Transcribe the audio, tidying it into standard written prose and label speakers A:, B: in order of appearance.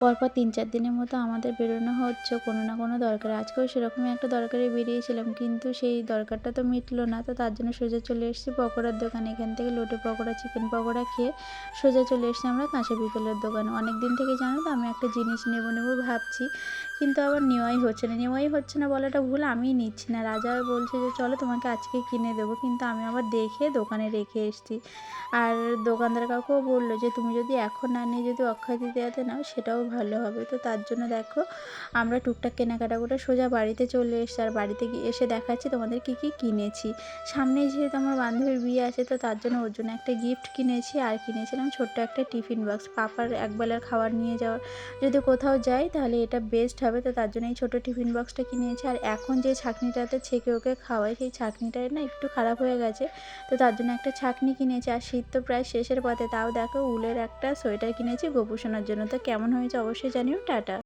A: পরপর ৩-৪ দিনের মতো আমাদের বেরোনো হচ্ছে কোনো না কোনো দরকারে। আজকেও সেরকমই একটা দরকারে বেরিয়েছিলাম, কিন্তু সেই দরকারটা তো মিটলো না। তো তার জন্য সোজা চলে এসেছি পকোড়ার দোকানে। এখান থেকে লোটে পকোড়া, চিকেন পকোড়া খেয়ে সোজা চলে এসেছি আমরা কাঁচা পিতলের দোকানে। অনেক দিন থেকেই জানো তো আমি একটা জিনিস নেব ভাবছি, কিন্তু আবার নেওয়াই হচ্ছে না। নেওয়াই হচ্ছে না বলাটা ভুল, আমিই নিচ্ছি না। রাজা বলছে যে, "চলো তোমাকে আজকে কিনে দেবো।" কিন্তু আমি আবার দেখে দোকানে রেখে এসেছি। আর দোকানদার কাকুও বলল যে, "তুমি যদি এখন না নিয়ে যদি অক্ষয় তৃতীয়াতে নাও সেটাও ভালো হবে।" তো তার জন্য দেখো আমরা টুকটাক কেনাকাটা করে সোজা বাড়িতে চলে এসেছি। আর বাড়িতে গিয়ে এসে দেখাচ্ছি তোমাদের কী কী কিনেছি। সামনেই যেহেতু আমার বান্ধবীর বিয়ে আছে, তো তার জন্য ওর জন্য একটা গিফট কিনেছি। আর কিনেছিলাম ছোট্ট একটা টিফিন বক্স, পাপার একবেলার খাবার নিয়ে যাওয়ার, যদি কোথাও যাই তাহলে এটা বেস্ট হবে। তো তার জন্য এই ছোটো টিফিন বক্সটা কিনেছি। আর এখন যে ছাঁকনিটাতে ছেঁকে ওকে খাওয়াই, সেই ছাঁকনিটা না একটু খারাপ হয়ে গেছে, তো তার জন্য একটা ছাঁকনি কিনেছি। আর শীত তো প্রায় শেষের পথে, তাও দেখো উলের একটা সোয়েটার কিনেছি গোপু সোনার জন্য। তো কেমন হয়েছে অবশ্যই জানিও। টাটা।